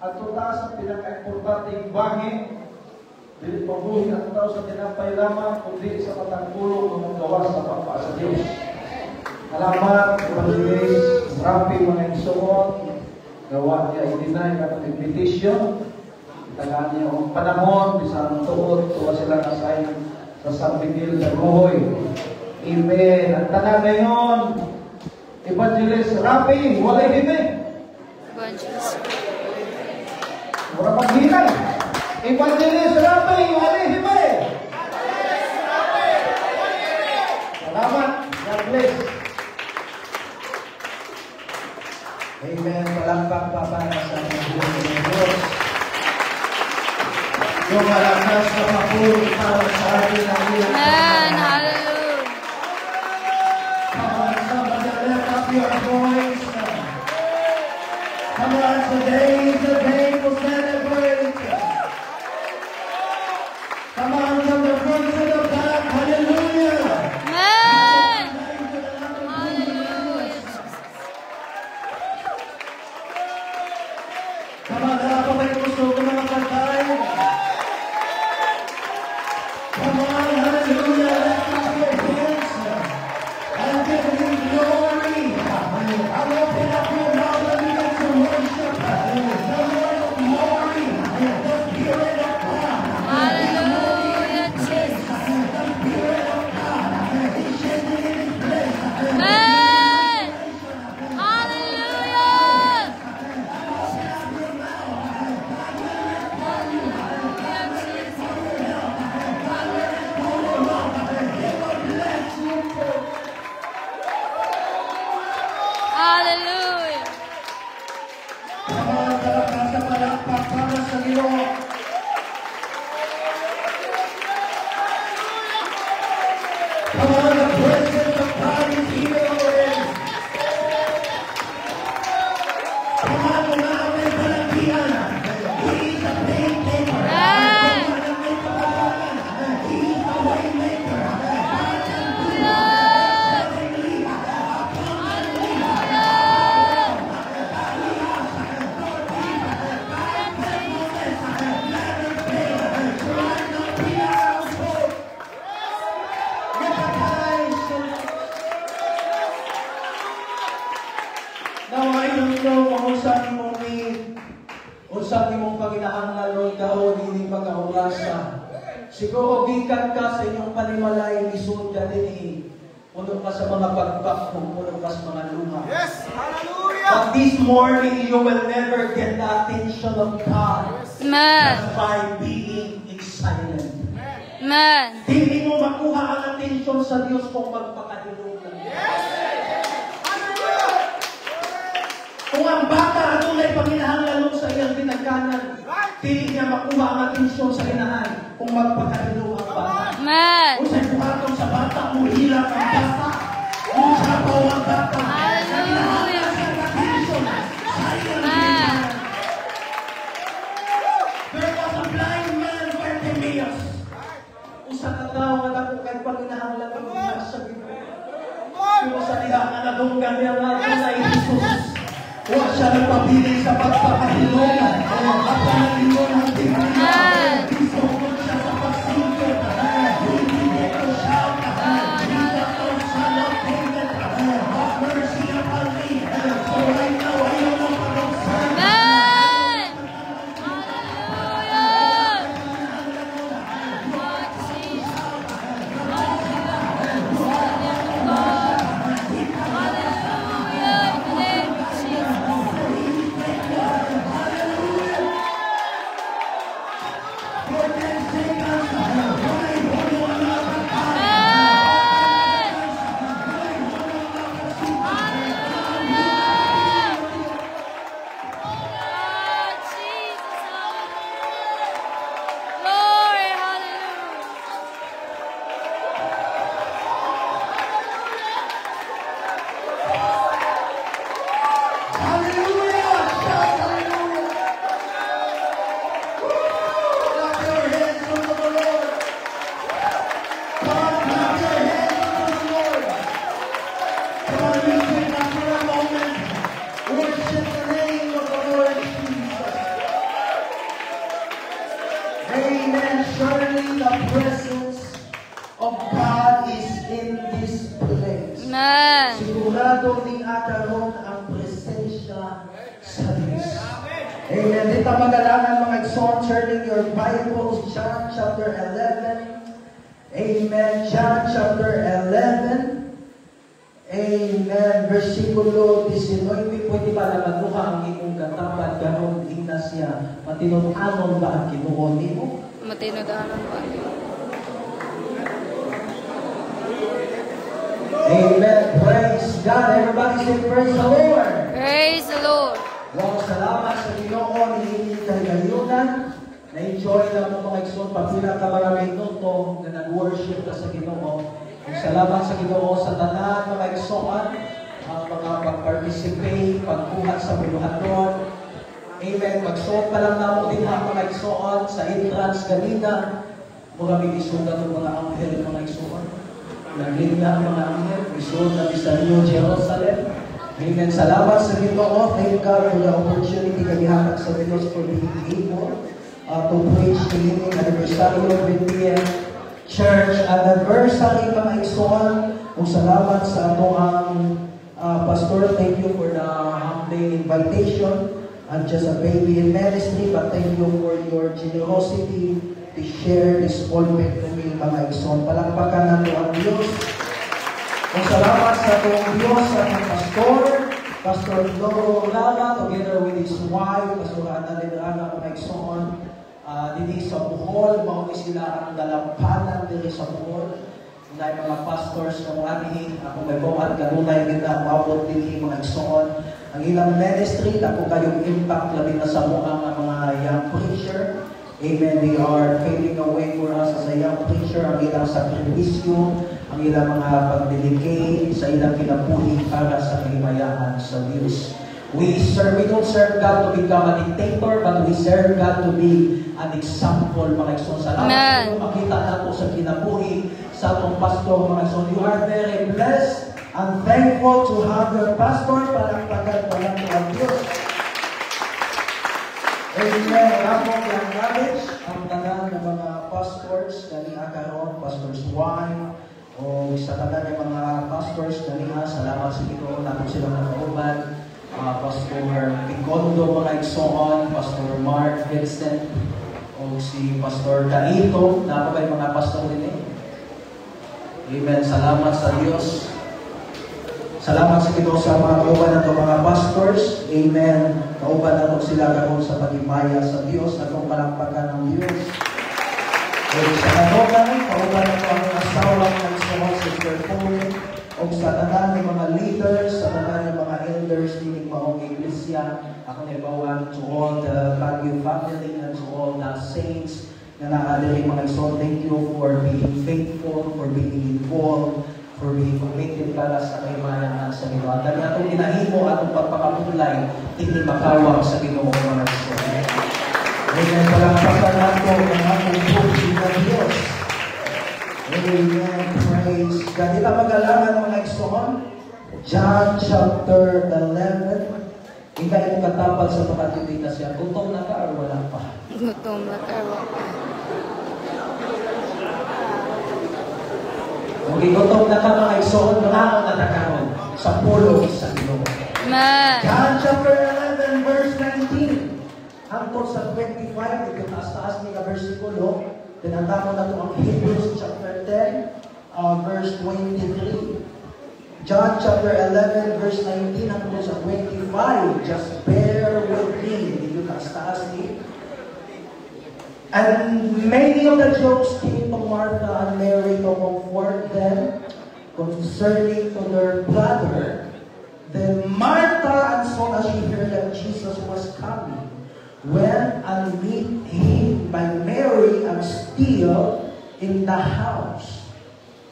at tutas sa pinaka-importanteng bagay, dili pabuhi at tao sa tinapay lamang, kundi sa patangtulong ng gawa sa pagpaa sa Diyos. Alamat, Evangelist Rafi mga isuot, gawa niya i-deny ka ng invitation, tagaan niya ang panahon, bisang tuot, tuwa sila assign sa San Miguel de Roy. Amen. Ang tanan ngayon, Evangelist Rafi, wala hime. Evangelist. Wala paghinay. Evangelist Rafi, wala hime. Salamat. God bless. Amen. Palambang pa para sa Diyos. Yung malakas na papuri para sa atin ang ilang. Amen. Hallelujah. Come on, somebody lift up your voice. Come on, today is the day to celebrate. Come on, from the person of God. Hallelujah. Amen. Hallelujah. Come on, dapat may gusto ko mga pantay. Come on, hallelujah. Lift up your hands and give Him glory. I'll open up your mouth and begin to worship the Lord of glory, the Spirit of God. Hallelujah, Jesus. The Spirit of God. He's shaking in His place. Amen. Hallelujah. Hallelujah. Come on, talagang sa palakpak para sa Diyos. Come on, the presence of God is here. Come on, umaway palagian. He is a pain taker. Amen. He is a way maker. Now, I don't know kung saan mo unsan imong panginahanglan Lord karon ini pagkaorasa. Siguro gikan ka sa inyong panimalay lisod dinhi. Puno ka sa mga pagbakong, puno ka sa mga luha. Yes! Hallelujah! But this morning, you will never get the attention of God Amen. by being silent. Amen. Hindi mo makuha ang atensyon sa Diyos kung magpakadulugan. Kung ang bata adunay panginahanglan sa iyang pinagkanan, hindi niya makuha ang atensyon sa inahan kung magpakadulugan ang bata. Amen. Kung sa ibuhaton sa bata, muhilang ang bata. Kung sabaw ang bata, Hallelujah. Amen. there was a blind man, Bartimaeus. Usa ka tao nga dako kay panginahanglan ng sa Ginoo. Kung sa diha nga nadunggan niya nga kay Jesus. Wa siya nagpabiling sa pagpapahilongan. At ang Ginoo ang tingnan. Gusto ko siya sa pagsingkot. Hindi ko siya. Have mercy surely the presence of God is in this place. Amen. Sigurado din akaroon ang presensya sa Diyos. Amen. Dito magalangan mga igsoon, turning your Bibles, John chapter 11. Amen. John chapter 11. Amen. Versikulo 19. Pwede ba na maduha ang imong katapat ganon din na siya matinunanon ba ang Ginoo nimo? Matinudahan ba? Amen. Praise God. Everybody say praise the Lord. Praise the Lord. Wow, salamat sa Ginoo ni kahigayunan. Na-enjoy lang mo mga igsoon pagpila ka maraming minuto na nag-worship ka sa Ginoo. Salamat sa Ginoo sa tanan mga igsoon, ang mga pag-participate, pagbuhat sa buluhaton. Amen. Magsuot pa lang namo din ang mga igsoon sa entrance kanina. Mga bigisugat ng mga anghel mga igsoon. Naglingna ang mga anghel, isuot na sa New Jerusalem. Amen. Salamat sa Ginoo. Thank God for the opportunity kanihatag sa Diyos for being able to preach the living anniversary of Berean Church anniversary mga igsoon. Kung salamat sa ato ang pastor. Thank you for the humbling invitation. I'm just a baby in ministry, but thank you for your generosity to share this pulpit to me mga igsoon. Palakpakan nato ang Diyos. Kung salamat sa atong Diyos sa atong pastor, Pastor Loro Lala, together with his wife, Pastor Ana Ledrana, mga igsoon, dili sa Bohol, mauni sila ang dalampanan dili sa Bohol. Nay mga pastors ng amin, ako may bawat kanunay ganda umabot din mga igsoon. Ang ilang ministry, ako kayong impact labi na sa mga young preacher. Amen. They are paving a way for us as a young preacher. Ang ilang sakripisyo, ang ilang mga pagdelegate sa ilang kinabuhi para sa kahimayaan sa Diyos. We don't serve God to become a dictator, but we serve God to be an example, mga igsoon. Salamat sa makita nato sa kinabuhi sa atong pastor, mga igsoon. You are very blessed and thankful to have your pastor. Palakpakan pa lang ang Diyos. Amen. Ramong yung knowledge, ang tanan ng mga pastors, kani akaroon, Pastor's wife, o sa tanan ng mga pastors, kani salamat sa Ginoo, nato silang nakauban. Pastor Picondo, mga igsoon, Pastor Mark Vincent, o si Pastor Caito, napabay mga pastor din Amen. Salamat sa Diyos. Salamat sa Ginoo sa mga kauban nato mga pastors. Amen. Kauban nato sila karon sa pagimaya sa Dios, atong palakpakan ng Dios. O sa kanunay, kauban nato ang asawa ng Israel Sister Pauline, o sa tanan ng mga leaders, sa tanan ng mga elders dining maong iglesia. Ako naibawan to all the Baguio family and to all the saints na nakadiri mga igsoon. Thank you for being faithful, for being involved, for being committed para sa kayamanan sa Ginoo. At ang atong ginahimo atong pagpakapulay, hindi makawang sa Ginoo mga igsoon. Amen. Palakpakan nato ang atong puso ng Diyos. Amen. Praise God. Di ka magalangan mga igsoon. John chapter 11. Ika yung katapag sa pagkatindi na siya. Gutom na ka or wala pa? Gutom na ka. Kung gutom na ka mga igsoon, mga natakaroon sa pulong sa Ginoo. Amen. John chapter 11 verse 19. Hangtod sa 25, ito taas-taas nila versikulo. Tinatamo na ito ang Hebrews chapter 10, verse 23. John chapter 11 verse 19 hangtod sa 25. Just bear with me. Ito taas-taas ni. And many of the Jews came to Martha and Mary to comfort them concerning to their brother. Then Martha, as soon as she heard that Jesus was coming, went and meet him by Mary and still in the house.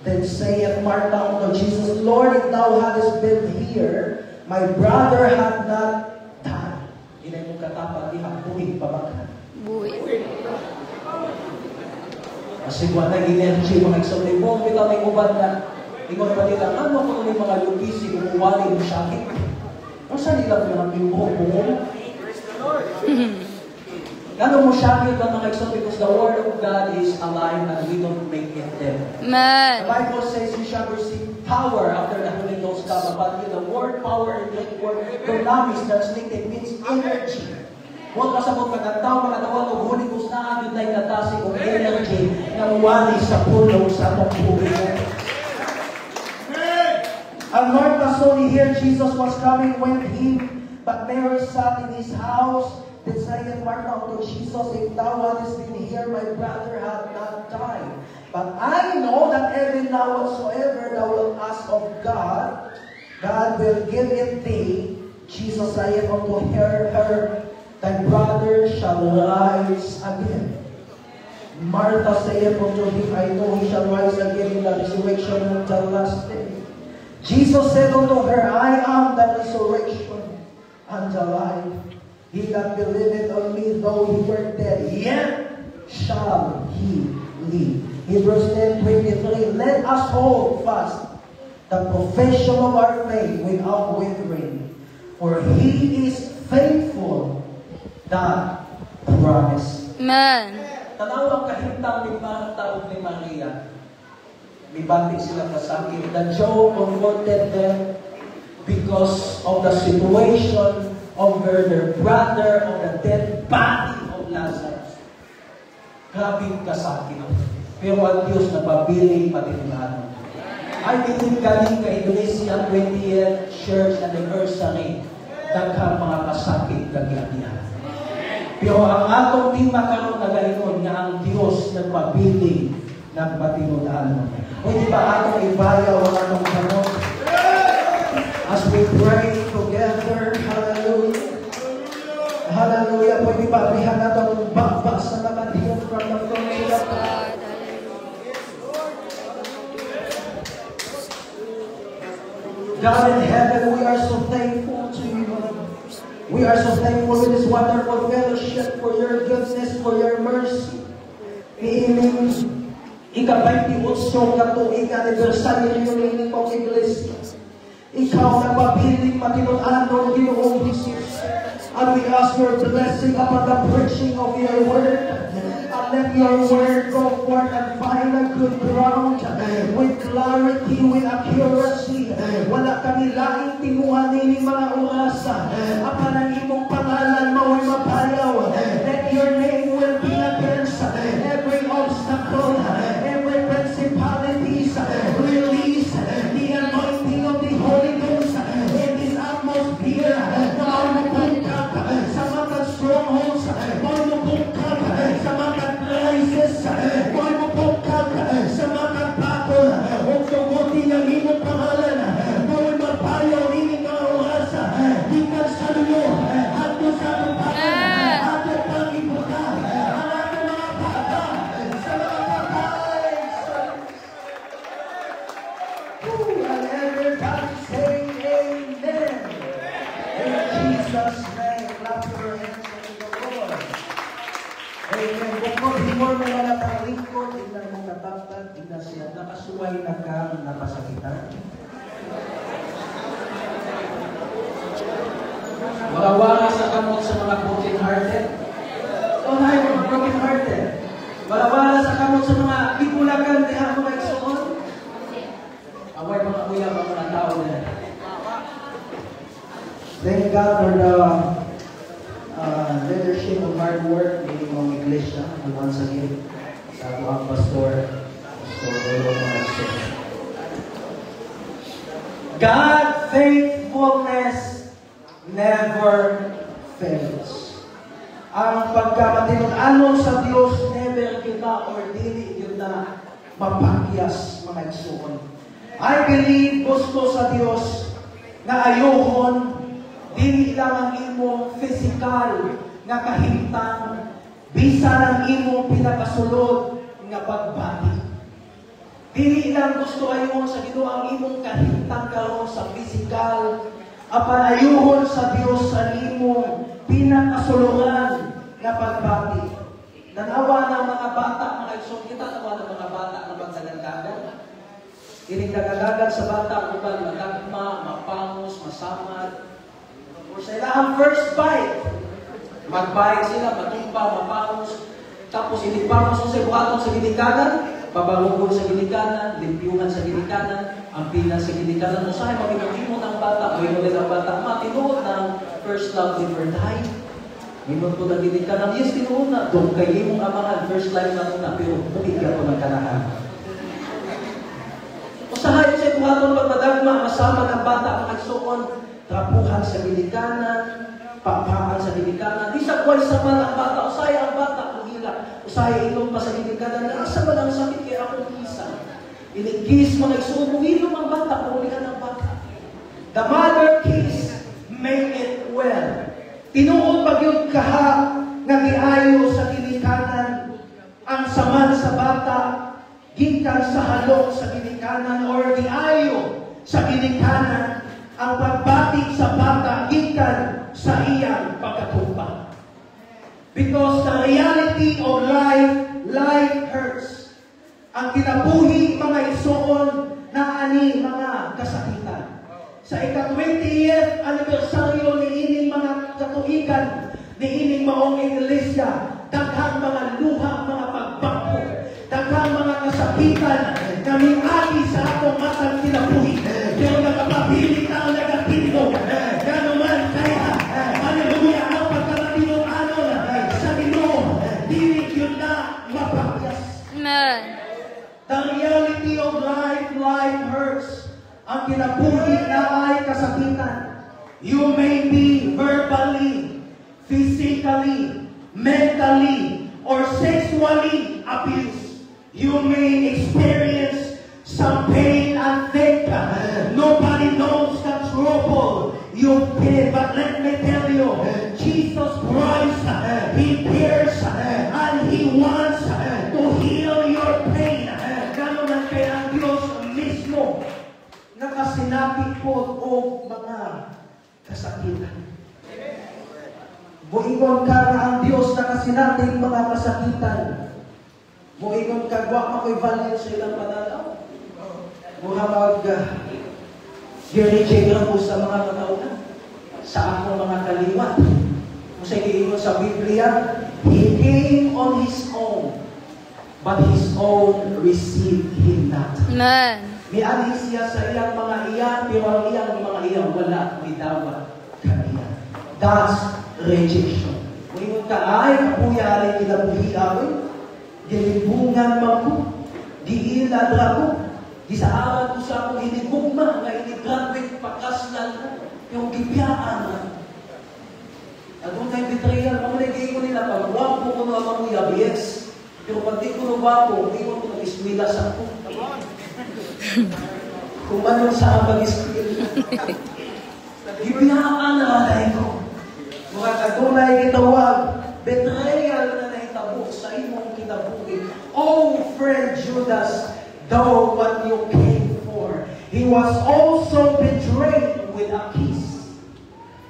Then saith Martha unto Jesus, Lord, if thou hadst been here, my brother had not died. Inay mong katapag ihapuhin pabaghan. Buhay. Kasi kung na energy mga igsoon, mo bitaw may uban na ingon pa nila, ano kung may mga lupisi kung uwali ng sakit? Kung saan nila pinamimbuhok mo? Ano mo siya yun mga igsoon? Because the Word of God is alive and we don't make it dead. The Amen. Bible says you shall receive power after the Holy Ghost comes. But the word power in Greek word dunamis translated means energy. Huwag kasabot magandang mga tawag o Holy Ghost na agad na inatasi o energy na wali sa puno sa atong publiko. And Martha saw here Jesus was coming when he, but Mary sat in his house. Then saith Martha unto Jesus, If thou hadst been here, my brother had not died. But I know that every now whatsoever thou wilt ask of God, God will give it thee. Jesus saith unto her, Thy brother shall rise again. Martha saith unto him, I know he shall rise again in the resurrection of the last day. Jesus said unto her, I am the resurrection and the life. He that believeth on me, though he were dead, yet shall he live. Hebrews 10:23, let us hold fast the profession of our faith without wavering, for he is faithful that promise. Amen. Tanawang kahintang ni Martha o ni Maria, mibati sila kasakit. The Job comforted them because of the situation of their brother, of the dead body of Lazarus. Grabing kasakit. Pero ang Diyos napabiling patinulaan. I believe galing ka Indonesia 20th Church Anniversary, daghang mga kasakit kagiatihan. Pero ang atong di makaroon na ganoon nga ang Diyos nagpabiling nagpatinulaan. Pwede ba atong ibayaw ang atong ganoon? As we pray together, hallelujah. Hallelujah. Pwede ba abrihan natin ang bakbak sa mga diyon from the throne to the God. God in heaven, we are so thankful to you. We are so thankful for this wonderful fellowship, for your goodness, for your mercy. Iining ika-28 katuig anibersaryo ng pong iglesia. Ikaw nagpabiling matinuan-anon Ginoong Jesus. And we ask your blessing upon the preaching of your word. And let your word go forth and find a good ground with clarity, with accuracy. Wala kami laing tinguhan ni mga orasa. Apan ang imong pangalan mo ay mapayaw. Let your name will be against every obstacle, every principalities. Release the anointing of the Holy Ghost in this atmosphere. Sa mga strongholds, bumubukag sa mga crisis, bumubukag sa mga battle. Huwag tugutin ang imong pangalan. Huwag magpayaw ining mga oras. Di ka sa luyo, ato sa pagpapal, ato pang ibuka, ang ato mga bata, sa mga patay. And everybody say amen. In Jesus' name, clap your hands unto the Lord. Amen. Bukod before mo wala kang lingkod, tignan mo katatag, tignan siya, nakasuway na kang napasakitan. Wala sa kamot sa mga broken-hearted. Oh, hi, mga broken-hearted. Wala sa kamot sa mga ikulagan, di ako nagsuon. Away mga kuya, mga tao na. Thank God for the leadership of hard work in mga iglesia. And once again, sa ato ang pastor, God faithfulness never fails. Ang pagkamatinunanon sa Diyos never kita or dili kita mapakyas mga igsoon. I believe gusto sa Diyos na ayohon dili lang ang imong physical nga kahimtang, bisan ang imong pinakasulod nga pagbati. Dili lang gusto ayohon sa Ginoo ang imong kahimtang karon sa physical, apan ayohon sa Dios sa imong pinakasuluran nga pagbati. Nanawa ng mga bata, mga igsoon, kita nawa ng mga bata na magdagadagan. Ining nagadagan sa bata kung magagma, mapangos, masamad. Or sa ilang first bite, mag-bite sila, matungkol sumpa, mapangos. Tapos inipangos sa buhaton sa ginikanan, pabalugod sa ginikanan, limpyuhan sa ginikanan, ampinan sa ginikanan. Usahay maginagimo ng bata, o inulit ang bata, matinuod ng first love never died. Minun ko na ginikanan, yes, tinuod na. Doon kayo mong amahan, first life na muna, pero bumigyan ko ng kanahan. Usahay sa buhaton pagpadagma, masama ng bata, magsuon, trapuhan sa ginikanan, papakan sa ginikanan. Di sa kwal sa man ang bata, usahay ang bata, usahay ilong pa sa ginikanan, na asa ba ang sakit kaya akong kisa? Inikis mo, nagsubo, ilong ang bata, pulihan ang bata. The mother kiss make it well. Tinuod pag yung kaha nga giayo sa ginikanan, ang saman sa bata, gikan sa halok sa ginikanan, or giayo sa ginikanan, ang pagbati sa bata, gikan sa iyang pagkatupa. Because the reality of life hurts. Ang kinabuhi mga isuon na ani mga kasakitan. Sa ika-20th anibersaryo ni ining mga katuigan, ni ining maong iglesia, daghang mga luha, mga pagbako, daghang mga kasakitan na miagi sa atong matang kinabuhi. Pero nakapabili ka ang negatibo. Gano'n man kaya, hallelujah, ang pagkakatinong anon sa Ginoo, dinig yun na mapakyas. Amen. The reality of life hurts. Ang kinabuhi na ay kasakitan. You may be verbally, physically, mentally, or sexually abused. You may experience some pain and think nobody knows the trouble you've been. But let me tell you, Jesus Christ, He cares and He wants to heal your pain. Gano'n man kaya ang Diyos mismo nakasinapit po o mga kasakitan. Muingon ka na ang Diyos nakasinapit mga kasakitan. Muingon ka, wak mako'y value sa ilang pananaw. Muhamag, ginijigyan ko sa mga kataunan, sa akong mga kaliwat. Kung sa iingon sa Biblia, He came on His own, but His own received Him not. Amen. Miani siya sa iyang mga iyan, pero ang iyang mga iyan wala midawat kaniya. That's rejection. Kung ka ay kapuyari kinabuhi amin, dilibungan mo, diilad ako, di sa aral ko sa akong hinigugma, nga ini-graduate pakaslan ko, yung gipyaan. At kung tayo betrayal, mamuligay ko nila, pag wapo ko na mamuya, yes. Pero pag di ko na wapo, di ko nag-ismila sa ako. Kung anong saan mag-ismila. Gipyaan na alay ko. Mga kagunay kitawag, betrayal na nahitabo sa imong kinabuhi. Oh, friend Judas, though what you came for, he was also betrayed with a kiss.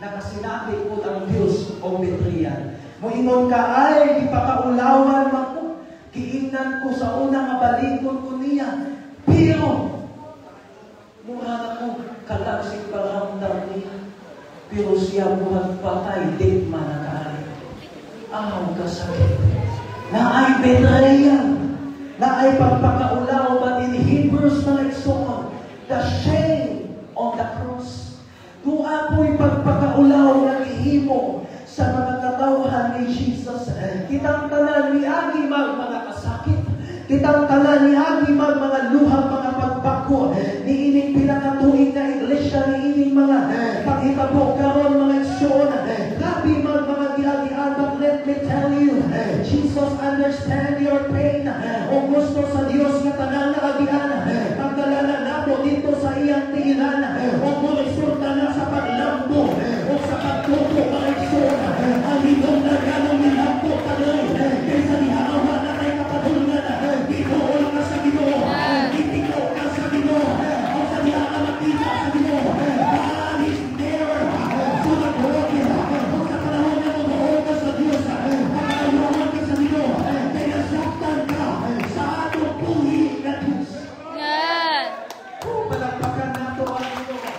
Nakasinabi po ang Diyos o betrayal. Moingon ka ay, di pa kaulawan ako. Kiingnan ko sa unang abalikon ko niya. Pero, mura na ko kalagsing paramdam niya. Pero siya buhat patay, di manakari. Ahaw kasakit. Na ay betrayal. Na ay pagpakaulaw, but in Hebrews na nagsuon, the shame on the cross. Kung ako'y pagpakaulaw na ihimo sa mga katawhan ni Jesus, kitang tanan ni Agimag mga kasakit, kitang tanan ni Agimag mga luhang mga pagbako, ni ining pinakatuig na iglesia, ni ining mga paghitabok karon mga igsoon, grabe mga giagian, but let me tell you, Jesus understand your pain. O gusto sa Diyos na tanan na agian, pagdalala nato dito sa iyang tinginan, o kung isulta na sa paglambo, o sa pagtuko mga igsoon, ang ibong na ganong nilambo tadoy, kaysa nihawa na kay kapadulungan, itool ka sa Ginoo, itikaw ka sa Ginoo, o sa diha ka makita sa Ginoo, God is there, so nag-work o sa panahon na mag-work ka sa Diyos, pag-ayawan ka sa Ginoo, kaya saktan ka sa atong buhi na Diyos. Amen. Palagpakan nato ang Ginoo.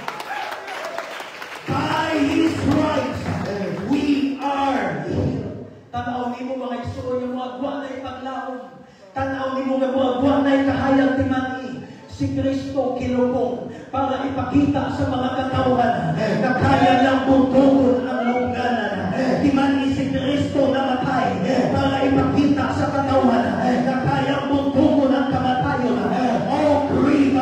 Tanaw nimo mga igsoon yung mga guwanay paglaom. Tanaw nimo nga mga guwanay kahayag timani. Si Kristo kilubong para ipakita sa mga katauhan na kaya lang buntungon ang lungganan. Timani si Kristo namatay para ipakita sa katauhan na kaya buntungon ang kamatayon. Oh grave,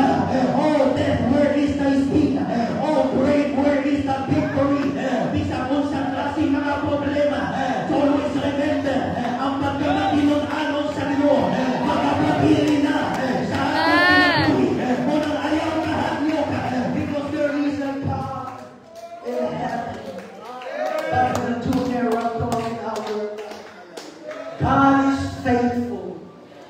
oh death, where is thy sting? Oh grave, where is the victory? Bisa kung sa klase mga problema, always remember ang pagkamatinong-anon sa Ginoo. Makapagili na sa ating munang ayaw kahanyo ka, because there is a God in heaven that will do miracle in our life. God is faithful.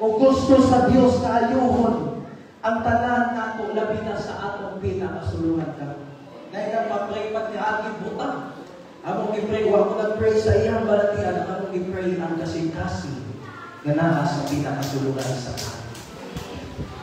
O gusto sa Dios na ayuhon ang tanan nato labi na sa atong pinakasulungan ka. Dahil mag-pray pat ni aking butang. Among i-pray, wako nag-pray sa iyang balatian, among i-pray ang kasing-kasing na naa sa pinakasulungan sa atin.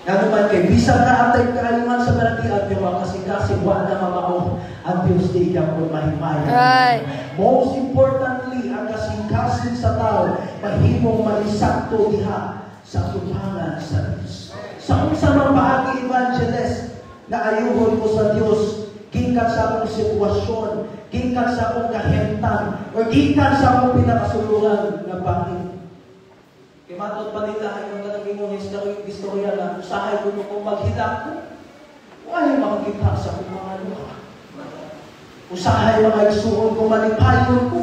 Nga naman kay, bisang naatay kaayuman sa balatian, yung mga kasing-kasing, wala na mamao ang Diyos di ikaw kung mahimayan. Right. Most importantly, ang kasing-kasing sa tao, mahimong malisakto diha sa tutangan sa Diyos. Sa unsa mang paagi evangelist na ayuhon ko sa Diyos, gikan sa akong sitwasyon, gikan sa akong kahimtang, o gikan sa akong pinakasulungan na bakit. Kaya matod pa nila, yung kanang imong istorya na usahay ko kung maghilak ko, wala makakita sa akong mga luha. Usahay mga isuon kung malipayon ko,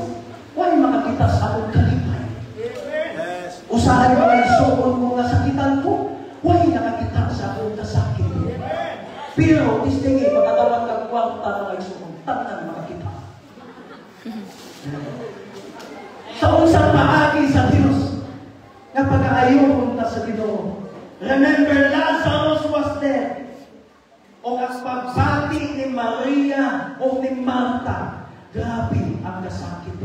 wala makakita sa akong kalipay. Usahay mga isuon kung nasakitan ko, wala nakakita sa akong kasakit. Pero, istingi, magkatawag kang kwarta na isuon, tanang makakita. Sa unsang paagi sa Diyos, na pag-aayon na sa Ginoo. Remember, Lazarus was dead. O ang pagbati ni Maria o ni Marta, grabe ang kasakit.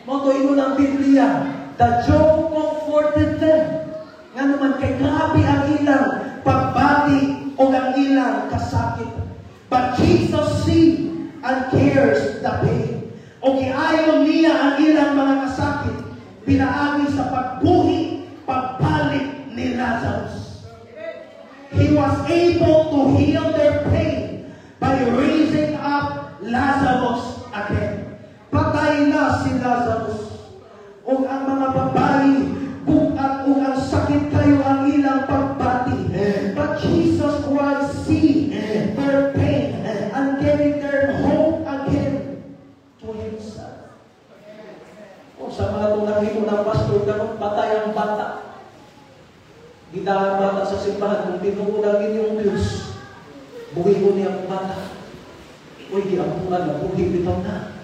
Motoy mo ng Biblia, the Job comforted them. Nga naman kay grabe ang ilang pagbati o ang ilang kasakit. But Jesus see and cares the pain. O giayon niya ang ilang mga kasakit, pinaagi sa pagbuhi, pagbalik ni Lazarus. He was able to heal their pain by raising up Lazarus again. Patay na si Lazarus. O ang mga babae, kung ang sakit kayo ang ilang pagbati. But Jesus Christ see their pain and giving their hope again to Himself. O sa mga tunang ng pastor, ganun patay ang bata. Gidaan bata sa simbahan, kung tinuunagin yung Diyos, buhay mo niya ang bata. Uy, di ang bunga na, buhay bitaw na.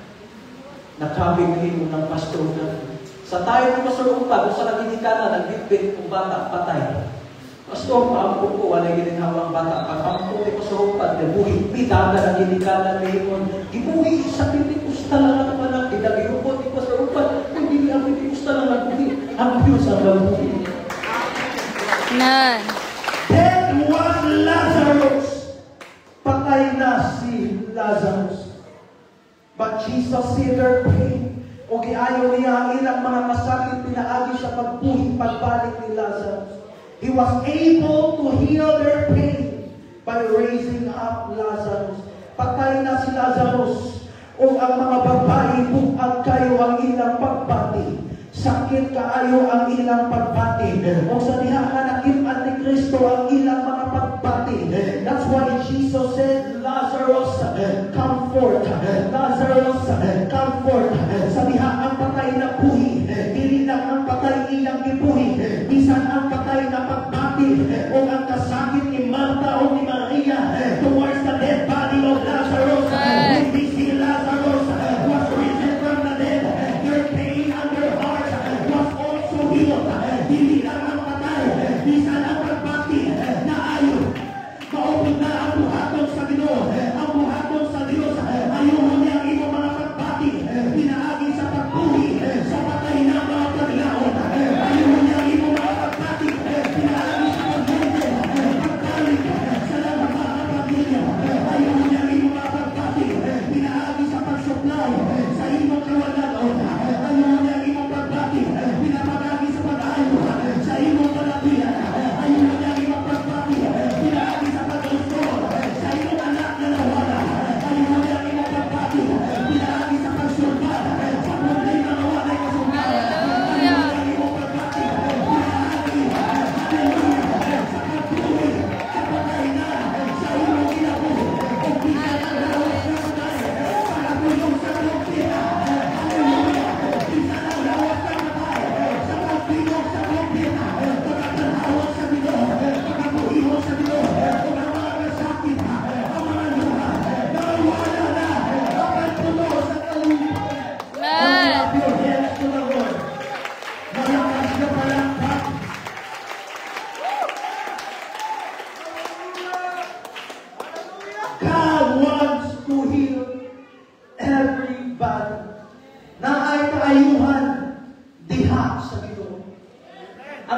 Nakabing hino ng pastor na. Sa tayo ng pastor umpad, kung sa naginikan na, nagbitbit kung bata, patay. Pastor, paampun ko, wala gininhawang bata. Paampun ko pastor umpad, na buhay, bitaw na naginikan na ngayon. Ibuhay, sa Pentecost talaga naman ang kinagirupot ni pastor umpad. Hindi ang Pentecost talaga nagbuhay. Ang Diyos ang nagbuhay. None. Dead was Lazarus. Patay na si Lazarus. But Jesus see their pain. O giayo niya ang ilang mga masakit pinaagi sa pagbuhi, pagbalik ni Lazarus. He was able to heal their pain by raising up Lazarus. Patay na si Lazarus. O ang mga babae, bukag kayo ang ilang pagbati. Sakit kaayo ang ilang pagbati. O sa diha nga nakit-an ni Kristo ang ilang mga pagbati. That's why Jesus said, Lazarus, come forth. Lazarus, come forth. Sa diha ang patay na buhi. Dili lang ang patay ilang gibuhi. Bisan ang patay na pagbati o ang kasakit ni Marta o ni Maria towards the dead body of Lazarus. Hindi si Lazarus was risen from the dead. Their pain and their heart was also healed. Dili lang ang patay. Bisan ang pagbati na ayon. Maupod na ang buhaton sa Ginoo. Ang buhaton sa Diyos. Ayun niya ang iyong mga pagbati. Pinaagi sa pagbuhi. Sa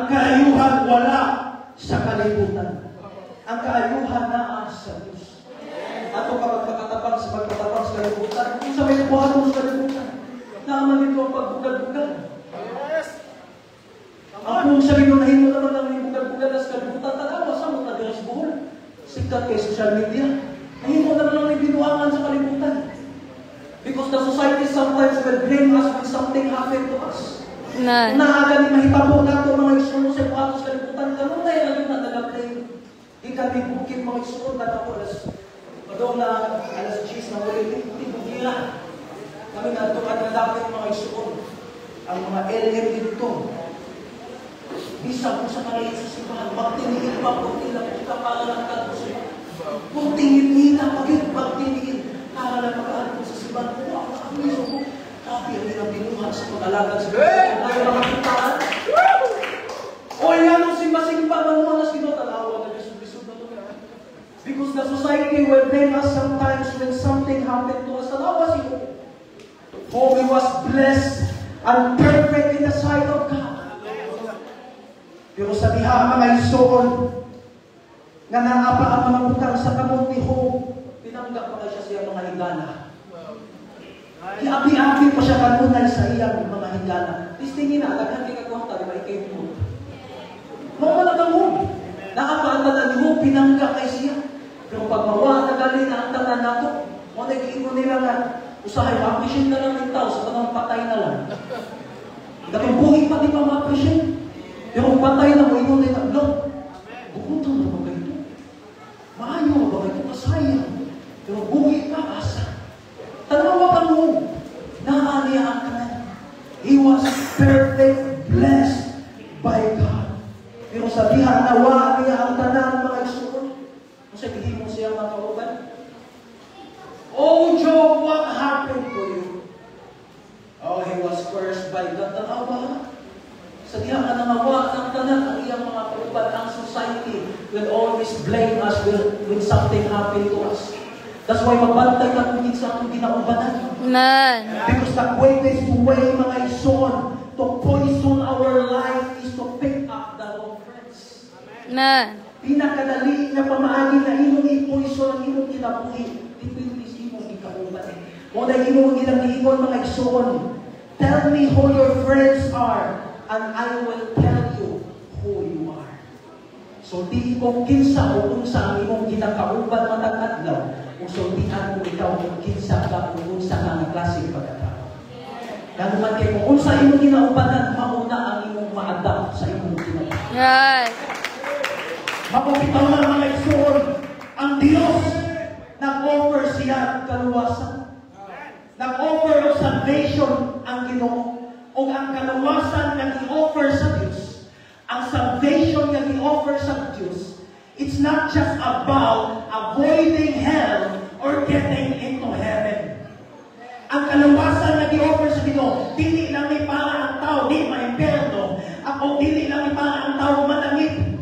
kaayuhan wala sa kalibutan. Ang kaayuhan naa sa Diyos. Ato kapag makatabang sa pagkatabang sa kalibutan, kung sa may buhat mo sa kalibutan, naaman ito ang pagbugad-bugad. Ang kung sa linunahin mo naman ang bugad-bugad sa kalibutan, tanawa sa mga nagras buhol. Sikat kay social media. Ngayon mo naman ang binuangan sa kalibutan. Because the society sometimes will blame us when something happened to us. Amen. Naaga ni mahitabo na ito mga isuno sa buhatos kalibutan. Ganun na yun na nag-blame. Ikabi bukid mga isuno na ako madong na alas 10 na wala ito. Kami na ito at nadapit mga isuno. Ang mga LM dito. Isa po sa kalayin sa simbahan. Magtinigil pa po nila kung kapalalangkan po siya. Kung tingin nila, magtinigil. Kala pag-aaral po sa simbahan. Wow, nakamiso po. Grabe ang ilang binuhan sa pag-alagan sa simbahan. Tayo makakitaan. O yan ang simba-simba ng mga sinotalawa na bisog-bisog na ito. Because the society will blame us sometimes when something happened to us. Talawa sino? For we was blessed and perfect in the sight of God. Pero sa diha mga isuon, nga naapa ang mga butang sa kamot ni Job, pinanggap pa siya siya mga higala. Iabi-abi pa siya kanunay sa iyang mga higala. Tistingin na, laghan kay kagwanta, di ba ikay mo? Mawala kang Job. Naapa ang tanan ni Job, pinanggap kay siya. Pero pag mawala gali na ang tanan nato, o nag-iimo nila nga, usahay, ma-appreciate na lang ng tao, sa tanong patay na lang. Dapang buhay pa di pa ma-appreciate. Pero kung patay na mo, ino na ito, bukutan na ba kayo? Maayo ba kayo? Kasayang. Pero buhay pa, asa. Tanawa ka mo, naaliya ang kanan. He was perfect, blessed by God. Pero sabihan, nawa niya ang tanan mga isuon. Kung sabihin mo siya mga kauban, Oh Job, what happened to you? Oh, he was cursed by God. Tanawa. Sa diha ka nangawa ng tanan ang iyang mga kauban, ang society will always blame us when something happened to us. That's why magbantay ka kung sa atong ginaubanan. Amen. Because the quickest way, mga ison, to poison our life is to pick up the wrong friends. Amen. Pinakadali na pamaagi na imong i-poison ang imong kinabuhi. Dipindis imong ikauban. O na imong ginag-iingon mga ison, tell me who your friends are, and I will tell you who you are. So di kung kinsa o kung sa imong ginakauban matag adlaw, kung sultian mo ikaw kung kinsa ka o kung sa mga klase pagkatao. Naguman kayo kung sa imong ginaubanan, mauna ang imong ma-adapt sa imong ginaubanan. Right. Mapapitaw na mga isuon, ang Diyos nag-offer siya kaluwasan. Nag-offer of salvation ang Ginoo. O ang kaluwasan na i-offer sa Diyos, ang salvation na i-offer sa Diyos, it's not just about avoiding hell or getting into heaven. Ang kaluwasan na i-offer sa Ginoo, dili lang may para ang tao, di ma-impierno, o dili lang may para ang tao manangit.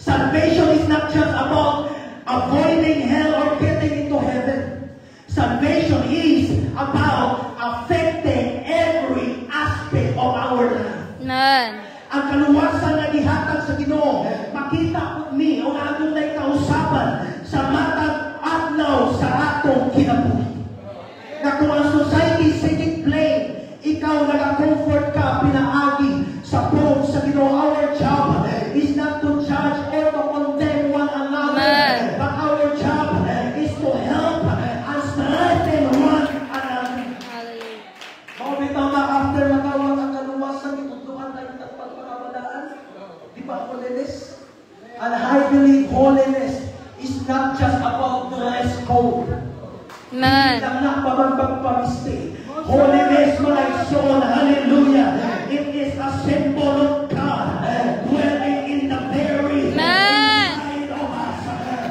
Salvation is not just about avoiding hell or getting into heaven. Salvation is about affecting every aspect of our life. Amen. Ang kaluwasan na gihatag sa Ginoo, makita ko ni o atong nay kausapan sa matag adlaw sa atong kinabuhi. Na kung ang society sige blame, ikaw nag-comfort ka pinaagi sa phone sa Ginoo. Our job is not to judge or to condemn one another, Amen. but our job is to help and strengthen one another. Hallelujah. Bitaw na after matawag ang kaluwasan, itutluhan tayo ng pagpapakabalaan. Di ba holiness? And I believe holiness is not just about dress code. Amen. Hindi lang na pagpapamiste. Holiness, mga ison, hallelujah. It is a symbol of God dwelling in the very inside of us.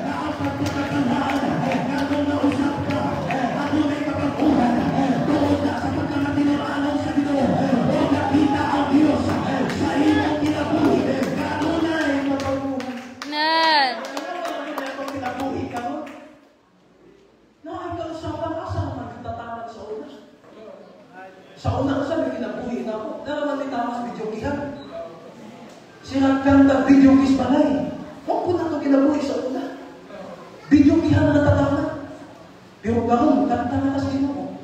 Na ang pagpapakabalaan, ganun na usap ka, ganun ay kapaguhan, doon na sa pagkakatinulanan sa Ginoo, o nakita ang Diyos sa iyong kinabuhi, ganun na ay kapaguhan. Amen. Ganun na ang kinabuhi ka mo. Na ay kausapan ka sa mga nagtatamad sa una. Sa una ka sa may kinabuhi na ako, naraman may tamas video kihan. Sila kanta video kiss balay. Huwag po na ito kinabuhi sa una. Video kihan na tatama. Pero karon kanta na kasi mo.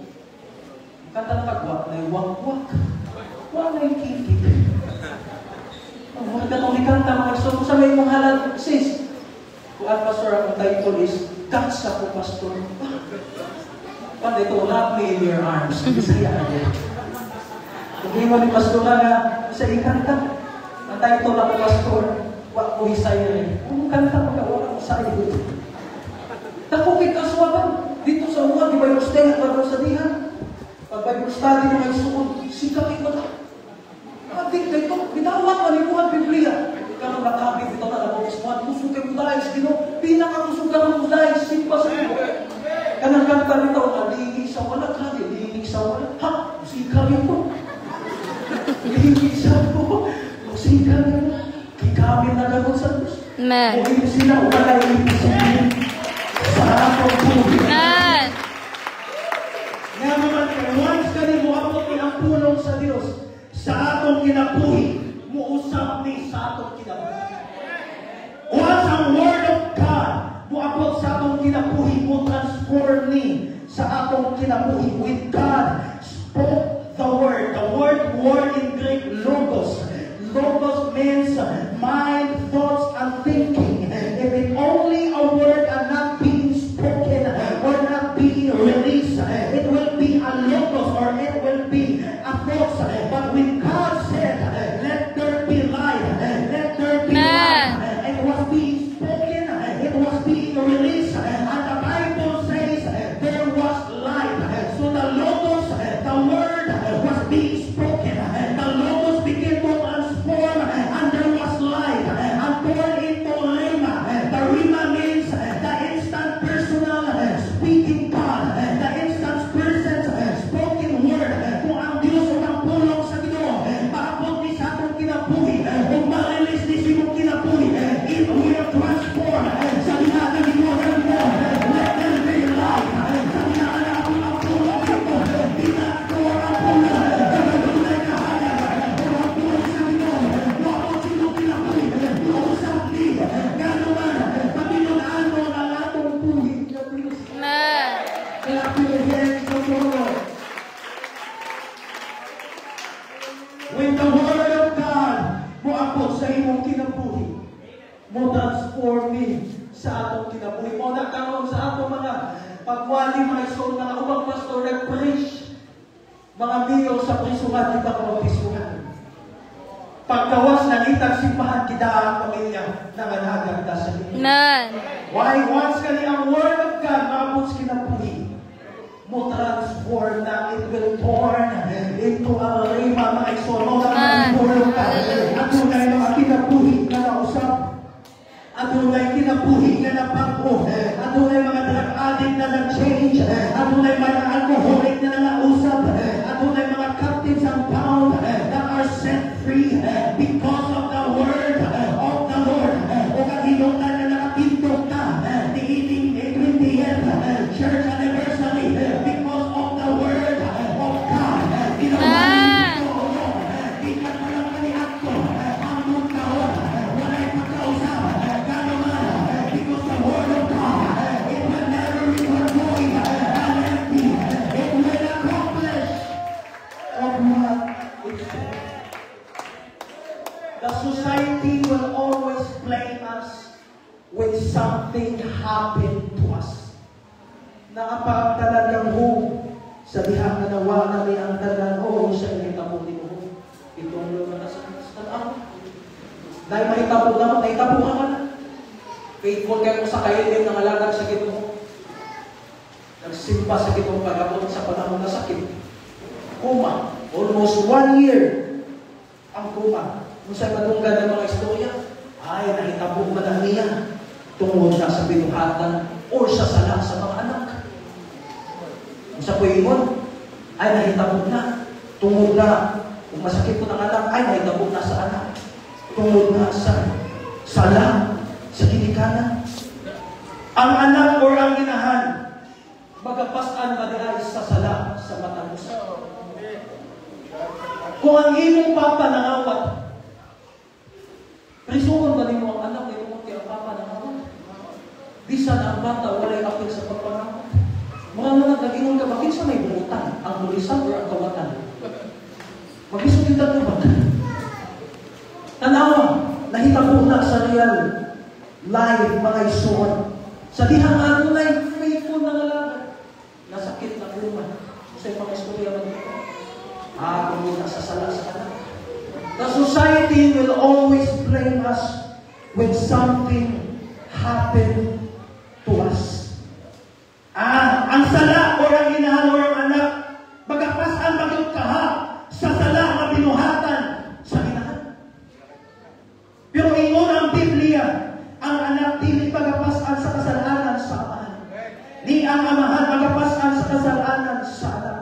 Kanta na kagwak na iwak-wak. Wala na yung kikik. Huwag ka itong ikanta mga so sa may mong halal, sis. Kung ang pastor akong title is, Guts ako, pastor. Pag ito, love me in your arms. Bisaya na din. Kung mo ni pastor nga, sa ikanta. Ang title ako, pastor, wak ko isaya rin. Kung kanta mo ka, wala ko sa iyo. Nakukit ka suwaban. Dito sa uwan, di ba yung stay at bago sa dihan? Pag Bible study na may suod, sikapin mo na. Adik ka ito, binawat manikuhan Biblia. Ikaw nakabit ito na nababasman. Kusugay mo dahil sa Gino. Pinakakusugay mo dahil simpa sa Gino. Kanang kanta nito, alihi sa wala, alihi sa wala. Ha? Sikap ito. Alihi sa wala. Sikap ito. Kikamin na gano'n sa Diyos. Amen. Kung ito sila, wala yung ibig sa atong buhay. Amen. Nga naman, once ka rin mo ako pinapulong sa Diyos, sa atong kinabuhi, muusap ni sa atong kinabuhi. Once ang Word of God, muabot sa atong kinabuhi, mo transform ni sa atong kinabuhi. With God spoke the Word. The word in Greek, logos. Logos means mind, thoughts, and thinking. If it only a word and not being spoken or not being released, it will be a logos or it will be a thought. But when God said, let there be light, let there be light, it was being spoken, it was being released, and the Bible says there was light. So the logos, the word was being spoken, the logos began to transform, and there was light, and born into Rima. The Rima means the instant personal speaking God, the instant person spoken word. Kung ang Diyos ang pulong sa Ginoo, maabot ni sa atong kinabuhi, kung ma-release ni sa imong kinabuhi, it will transform. Sa dinaan ni mo, let there be light. Sa dinaan na akong ang pulong ito, pinagtuwa ang pulong, kagalunay na hayag, kung ang pulong sa Ginoo, maabot sa imong kinabuhi, mausap ni, ganuman, pamilunan mo ang atong buhi. Amen. Kaya pinagyan sa pulong. When the Word of God moabot sa imong kinabuhi, mo transforming sa atong kinabuhi. Mo nagkaroon sa atong mga pagwali, mga isong mga ubang pastor nag-preach, mga miyo sa prisuhan, kita ko prisuhan. Pagkawas na itang simbahan, kita ang pamilya na managagda sa inyo. Amen. Why once kani ang Word of God maabot sa kinabuhi, mo transform na it will turn into a rima, mga isono na manipulong ka. Adunay mga kinabuhi na nausap. Adunay kinabuhi na napago. Adunay mga drug addict na nag-change. Adunay mga alcoholic na nausap. Adunay mga captives and bound that are set free because of the Word of the Lord. O kahinutan na nakapindok ka, tiiting 20th church anniversary because of the Word of God. Amen. Di ka na lang kaniakto, ang mungkaon, wala'y pagkausap, ganuman, because the Word of God, it will never return void and empty. It will accomplish of what it said. The society will always blame us when something happened to us. Nakapag talagang sa dihang na nawa na may ang tanan, siya ay itapon din mo. Itong lupa na sa tanan. Dahil mahitapon naman, nahitapon ka man. Faithful kayo sa kayo din ng alagang sakit mo. Nagsimpa sakit mo pagkabot sa panahon na sakit. Kuma, almost 1 year ang kuma. Kung sa'y matunggan ng mga istorya, ay nahitapon man na niya tungkol siya sa binuhatan o sa sala sa mga anak. Kung sa puwingon, ay nahitapon na. Tungod na, kung masakit po ng anak, ay nahitapon na sa anak. Tungod na sa sala, sa kinikanan. Ang anak o ang inahan, magapasan madahay sa sala sa mata mo. Kung ang imong papa nangawat, Risuon ba mo ang anak ni tungod kay ang papa ng anak? Bisan ang bata walay apil sa pagpangako. Mga nagingon ka, bakit sa may buutan? Ang bulisan o ang kawatan? Mag-isog yung ba? Tanawa, nahitabo na sa real life mga isuon. Sa dihang ano na faithful na ngalaga. Nasakit na kuman. Sa mga istorya man ito. Kung nasasala sa anak. The society will always blame us when something happened to us. Ang sala o ang inahan o ang anak, magapasan maging kaha sa sala na binuhatan sa inahan. Pero ingon ang Biblia, ang anak dili magapasan sa kasalanan sa amahan. Ni ang amahan magapasan sa kasalanan sa anak.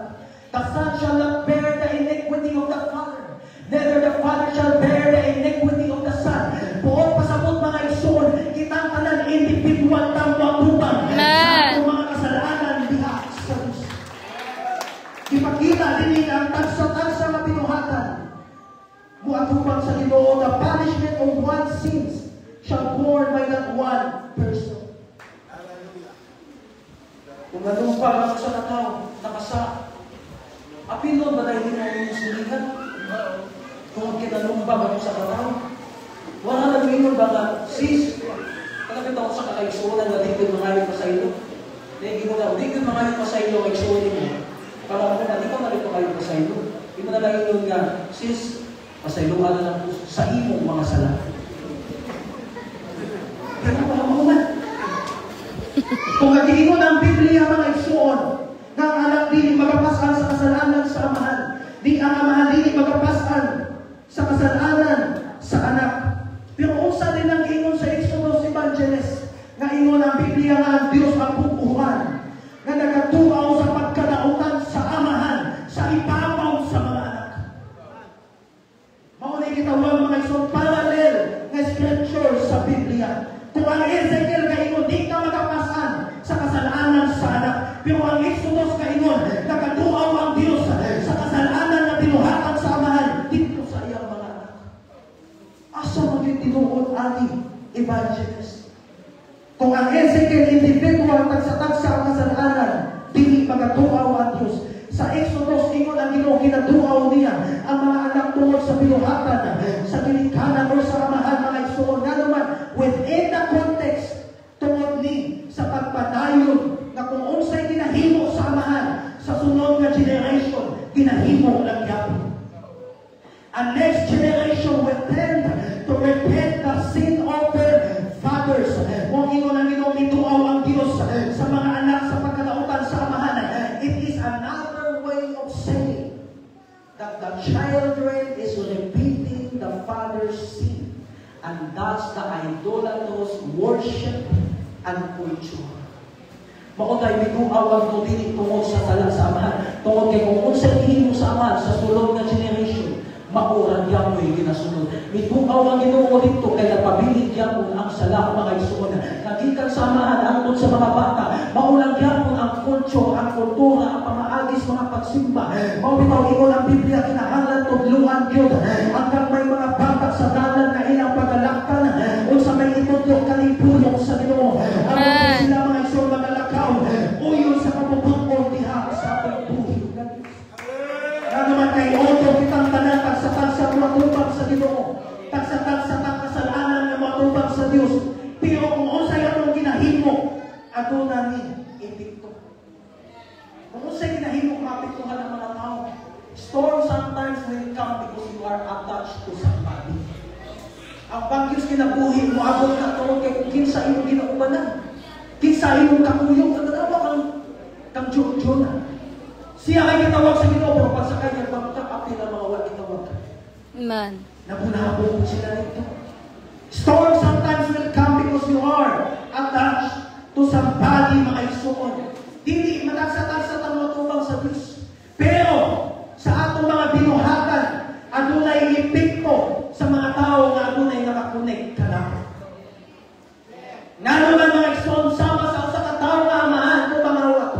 The son shall not bear the iniquity of the father, neither the father shall bear the iniquity of the son. Buot pasabot mga igsoon, kitang tanan individual tama-tubang sa atong mga kasalanan diha sa Diyos. Ipakita din ang tagsa-tagsa na binuhatan. Muatubang sa Ginoo, the punishment of one's sins shall borne by that one person. Kung nalumpag ako sa nakaw, nakasa, apilon ba dahil na yung sulihan? Kung kinalumpag ako sa nakaw, wala na luminon ba nga, sis, kalapit ako sa kakaigsunan na di ko mangalit pa sa ilo. Di ko mangalit pa sa ilo, kaigsunin mo. Kala ko na, di ko mangalit pa kayo pa sa ilo. Di mo na lang inon nga, sis, pasayluhan na lang po sa imong mga sala. Pero pala mo man. Kung nag-iingon ang Biblia mga igsuon, na ang anak dili magapasan sa kasalanan sa amahan, di ang amahan dili magapasan sa kasalanan sa anak. Pero unsa din ang ingon sa Exodus Evangelist, nga ingon ang Biblia nga ang Diyos ang pupuhan, nga nagatuaw sa pagkadautan sa amahan, sa ibabaw sa mga anak. Maunay kitawag mga isang parallel na scripture sa Biblia. Kung ang Ezekiel kaingon, di ka magapasan sa kasalanan sa anak. Pero ang Exodus kaingon, nagatuaw ang Diyos sa kasalanan na binuhatan sa amahan dito sa iyang mga anak. Asa maging tinuod ani evangelist? Kung ang Ezekiel individual tagsa-tagsa ang kasalanan, dili magatuaw ang Diyos. Sa Exodus, ingon ang Ginoo, ginaduaw niya ang mga anak tungod sa binuhatan, sa ginikanan o sa amahan mga igsoon. Nga naman, within the context, tungod ni sa pagpadayon na kung unsay ginahimo sa amahan, sa sunod na generation, ginahimo lang yapon. And next generation will tend to repent the sin of their fathers. Kung ingon ang Ginoo, gituaw ang Diyos sa mga anak sa pagkadautan sa amahan. It is another way of saying that the children is repeating the father's sin, and that's the idolatrous worship and culture. Maunay bituawan ko dili tungod sa sala sa amahan, tungod kay kung unsa gihimo sa amahan sa sulod nga generation, maurang yamoy ginasunod. Bituaw ang Ginoo dito kay napabilig yapon ang sala mga igsoon. Nagikan sa amahan angtod sa mga bata, maulang yapon ang kulture, ang kultura, ang pamaagis, mga pagsimba. Mao bitaw ingon ang Biblia, kinahanglan tudluan gyud hanggang may mga bata sa dalan na ilang pagalaktan unsa may itudlo kalipuyong sa Ginoo. Ang sila mga igsoon magalakaw uyon sa kapuputon diha sa atong buhi. Nga naman kay oto kitang tanan tagsa-tagsa matubang sa Ginoo, tagsa-tagsa tang kasalanan nga matubang sa Dios. Pero kung unsay atong ginahimo, aduna ni epekto. Kung unsay ginahimo, mapektuhan ang mga tao. Storm sometimes will come because you are attached to somebody. Ang bagyos kinabuhi mo, abot ka to, kay kung kinsa imong ginaubanan, kinsa imong kakuyong, katanawa kang John. Siya ay kitawag sa Ginoo, pero pag sa kanya, magkakapil ang mga wala kitawag. Amen. Nabunabong sila nito. Storm sometimes will come because you are attached to somebody, mga igsoon. Dili matagsa-tagsa tang matubang sa Diyos. Pero sa atong mga binuhatan, adunay epekto sa mga tao nga adunay nakakonek kanako. Nga naman mga igsoon, sama sa usa ka tawo nga amahan kung mangawat.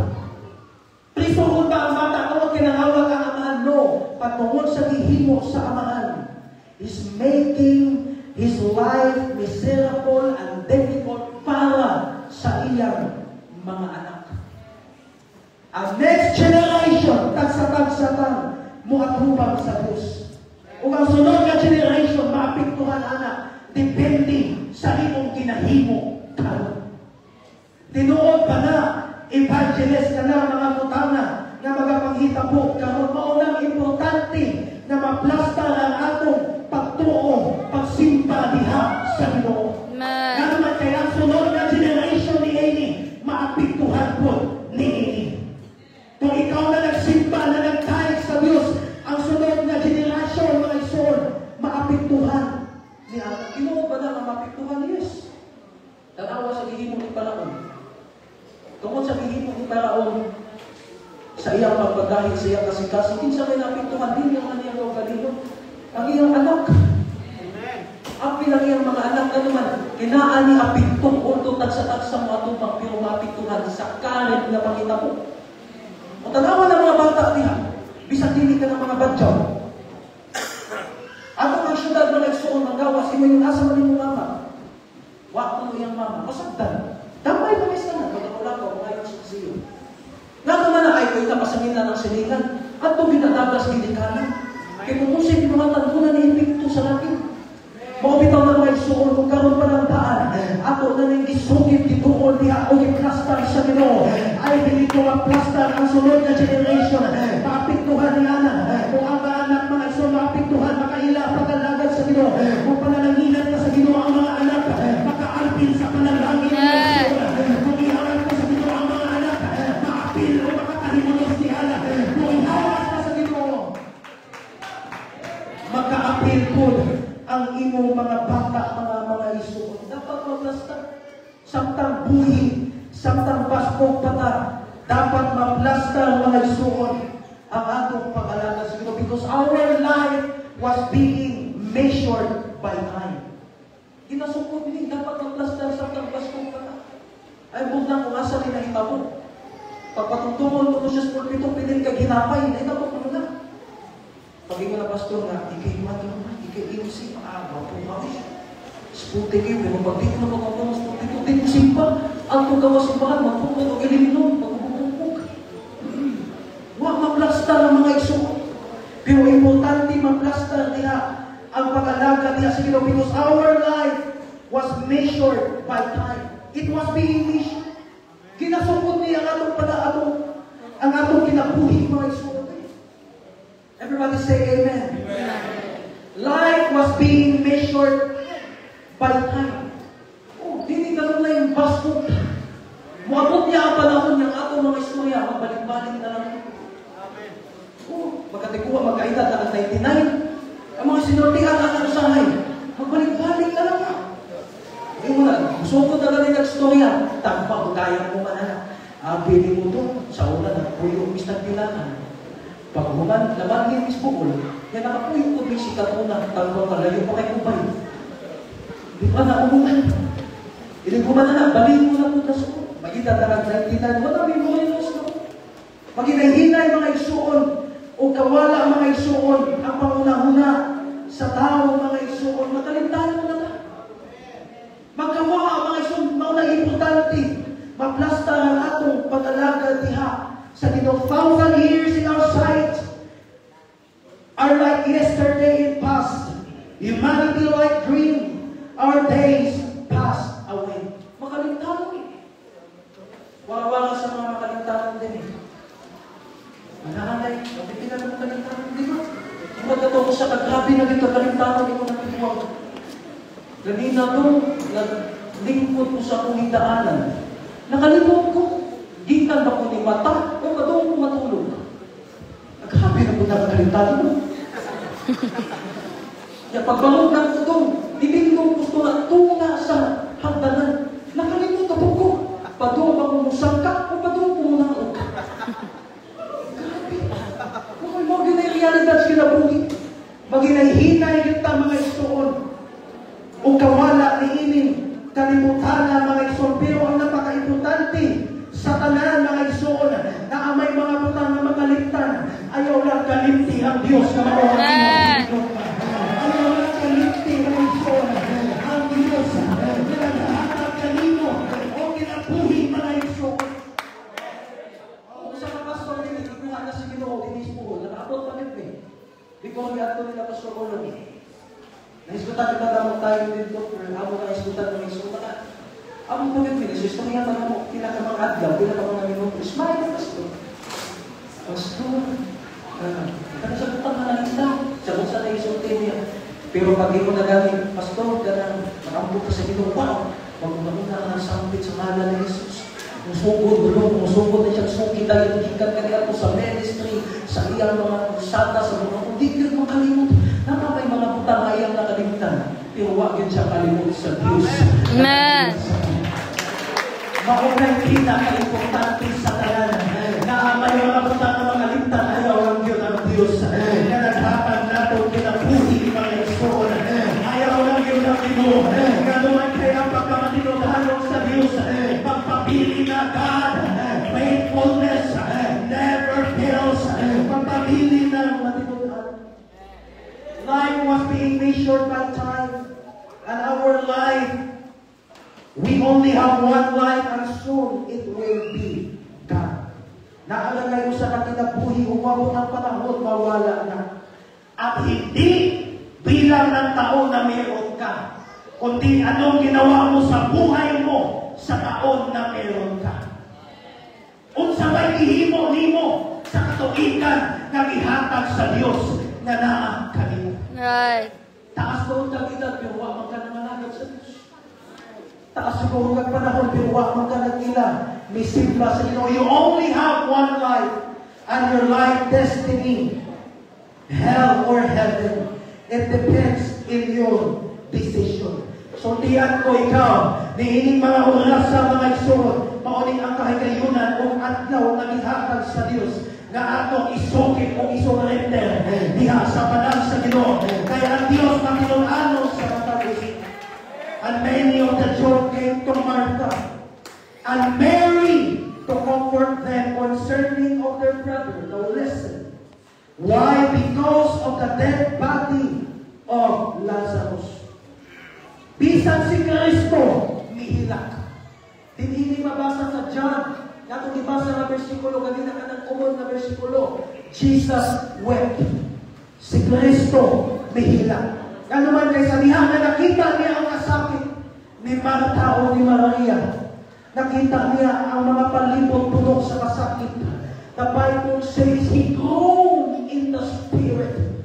Prisuhon ba ang bata tungod kinangawat ang amahan? No. Patungod sa gihimo sa amahan is making his life tabubang sa Diyos. Kung ang sunod nga generation, maapektuhan anak, depende sa imong ginahimo karon. Tinuod pa na, evangelist ka na, mga putana, na magapanghitabo karon, maunang importante na maplastar ang atong pagtuo, pagsimba diha sa Ginoo. Nga naman kaya ang sunod nga generation ni Amy, maapektuhan po ni Amy. Kung ikaw na nagsimba, na nagtayag sa Diyos, ang sunod na generasyon, mga isol, maapektuhan niya. Ginoo ba na maapektuhan ni Diyos? Tanawa sa gihimo ni Paraon. Tungkol sa gihimo ni Paraon, sa iyang pagpagahit, sa iyang kasikaso, kinsa may naapektuhan din yung kaniyang kaugalino. Ang iyang anak. Apil ang iyang mga anak na naman, kinaan ni apektuhan o tagsa-tagsa mo atupang pero maapektuhan sa karet na pangitabo. O tanawa ng mga bata niya, bisang dili ka ng mga badyaw. Ato ang syudad mo nagsuon ng gawas, imo yung asa mo yung mama. Wak mo yung mama, masagdan. Damay mo isa na, pagkakulako, ngayon sa siyo. Nga naman na ay ko'y napasangin na ng sinigan, at ito ginadablas ginikanan. Kaya kung musay, mga tandunan ni Epikto sa langit. Makapitaw na mga isuon, kung karoon pa ng daan, ato na nang isugit, ituon niya, o iplastar sa Ginoo. Ay, dito ang plastar ang sunod na generation. Maapektuhan niya na. Kung ang anak mga isuon, maapektuhan, makaila, pagkalagad sa Ginoo. Kung panananginan ka sa Ginoo ang mga anak, makaarpin sa panalangin ng isuon. Kung iharap ka sa Ginoo ang mga anak, maapil o makakalimunos ni Allah. Kung ihawas ka sa Ginoo, makaapil po ang imong mga bata, mga isuon. Dapat maplastar. Samtang buhi, samtang baskog pata, dapat maplastar mga isuon ang atong pag-alaga sa Ginoo. Because our life was being measured by time. Ginasukod din, dapat maplastar samtang baskog pata. Ay, buntang kung asa rin na hitabo. Pagpatutungol ko siya sa pulpito, pinil ka ginapay, na hitabo ko na. Pag ikaw na pastor nga, ikay matulog. Inusin maaga po kami. Sputi kayo, pero pag di ko na magkakamas po dito, di ko simpa. Ang pagkawas simbahan, magpupag o ilinom, magpupupug. Huwag maplastar ang mga isuon. Pero importante maplastar niya ang pag-alaga niya sa Ginoo. Because our life was measured by time. It was being measured. Kinasukod niya ang atong kinabuhi mga isuon. Everybody say amen. Life was being measured by time. Oh, hindi ganun na yung baskog. Muabot niya ang panahon niyang ato mga istorya, magbalik-balik na lang. Oh, magkatikuha, magkaedad na 99. Ang mga sinortihan ang usahay, magbalik-balik na lang. Yung muna, gusto ko talaga ng istorya, tampa, kaya mo manana. Bili mo to, sa una na, puyo, Mr. Pilanan. Pag human, laban ni Miss Bukol, yan nakapuyo ko si Katuna, tangkong kalayo pa kay Kubay. Di pa na umuhan. Iliguman na, balik mo na po na suko. Magita na nag-99, wala may mga ilos na. Maginahinay mga isuon, o kawala mga isuon, ang panguna-huna sa tao mga isuon, makalimtahan mo na na. Magkawaha mga isuon, mga importante, maplastar ang atong pag-alaga diha sa Ginoo. 1,000 years in our sight are like yesterday in past. Humanity like dream, our days pass away. Makalimtahan eh. Wala sa mga makalimtahan din eh. Manahanay, mabiti na naman kalimtahan, di ba? Magkato ko sa kagabi na dito kalimtahan, di ko natituwag. Ganina nung naglingkod ko sa kong hindaanan, nakalimot ko. Gikan ba ko ni mata o madung ko matulog? Naghabi na po na kalimtahan mo. Kaya pagbalog na ko doon, ibigong gusto na tunga sa hagdanan. Nakalimot na po ko. Padung ba kong musangka o padung ko muna ako? Grabe. Kung mo ginay realidad sila buhi, maginay-hinay kita mga isuon. O kawala ni ining kalimutan na mga isuon. Pero ang napaka-importante, sa tanan mga isuon na amay mga butang na makalimtan, ayaw lang kalimti ang Diyos na mauhan. Ayaw lang kalimti ang isuon ang Diyos na naghahanap kanino o kinabuhi mga isuon. Resulta kita dapat tayo dito, amo ka resulta ng resulta. Amo po din finish, gusto niya mga mo, pinakamang adlaw, pinakamang minuto, smile, pastor. Pastor, sagutan ka na lang, sagot sa naisulti niya. Pero pag mo nagamit, pastor, ganang nakambuk ka sa Ginoo, wow, magmamit na ng sampit sa ngalan ni Jesus. Musugod na siyang suki dahil hikat kanya po sa ministry, sa iyang mga kusata, sa mga hindi ko makalimut. Nama may mga butang ayang nakalimutan, pero huwag yun siya kalimut sa Diyos. Amen. Maunang pinaka-importante sa tanan na may mga butang na makalimtan, ayaw ang Diyos ang Diyos. Na naghapan nato kinabuhi mga isoon. Ayaw ang Diyos ang Diyos. Nga naman kaya pagkamatinudahan sa Diyos. Pagpapili na God, faithfulness never fails. Pagpapili na matinudahan. Life was being measured by time. And our life, we only have one life and soon it will be gone. Naalagay mo sa kakinabuhi, umabot ang panahon, mawala na. At hindi bilang ng taon na meron ka, kundi anong ginawa mo sa buhay mo sa taon na meron ka. Unsa may ihimo nimo sa katuigan nga gihatag sa Dios nga naa kanimo. Right. Taas ko ang edad, pero wa man ka nanganagad sa Diyos. Taas ko ang panahon, pero wa man ka nagila. May simpla sa Ginoo. You only have one life, and your life destiny, hell or heaven, it depends in your decision. So tiyan ko ikaw, niining mga oras sa mga isunod, mauning ang kahigayunan o adlaw na gihatag sa Diyos, nga atong isukit o isurrender diha sa panahon sa Ginoo. Kaya ang Diyos makinuanon sa matagos. And many of the joy came to Martha and Mary to comfort them concerning of their brother. Now listen. Why? Because of the dead body of Lazarus. Bisan si Kristo mihilak. Dinili mabasa sa John. Natong ibasa na versikulo, ganina ka ng common na versikulo. Jesus wept. Si Kristo mihilak. Ano man kay sabihan na nakita niya ang kasakit ni Martha o ni Maria. Nakita niya ang mga palibot-puno sa kasakit. The Bible says he groaned in the spirit.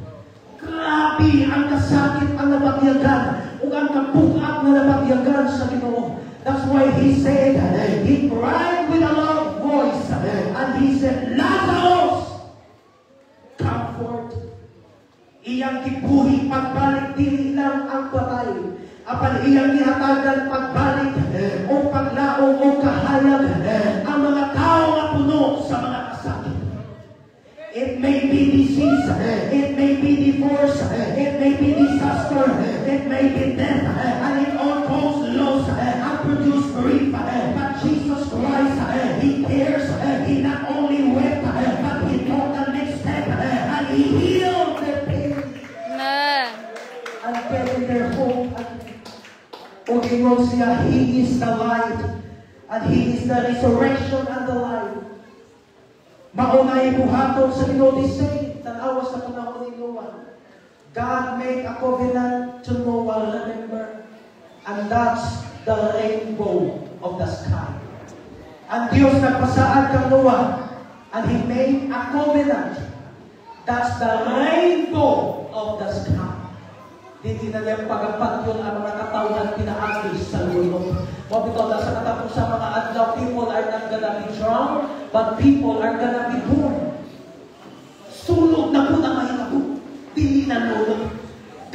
Grabe ang kasakit ang napagyagan o ang kapugak na napagyagan sa Ginoo. That's why he said, he cried with a loud voice, and he said, Lazarus, come forth. Iyang kibuhi pagbalik, dili lang ang patay. Apan iyang ihatagan pagbalik, o paglaong o kahayag, ang mga tao na puno sa mga kasakit. It may be disease, it may be divorce, it may be disaster, it may be death, and it all cause loss and produce grief. But Jesus Christ, He cares. He not only wept, but He took the next step, and He healed their pain. Amen. And gave their hope. O ingon siya, He is the light, and He is the resurrection and the life. Maunay buhaton sa Ginoo tanawa sa panahon ni Noah. God made a covenant to Noah, remember? And that's the rainbow of the sky. Ang Diyos nagpasaad kang Noah, and He made a covenant. That's the rainbow of the sky. Hindi na niyang pagapat yun ang mga katawhan pinaagis sa lulo. Mabitaw na sa katapos sa mga adlaw, people are not gonna be drowned, but people are gonna be born. Sulog na po na mahirap. Dili na lulo.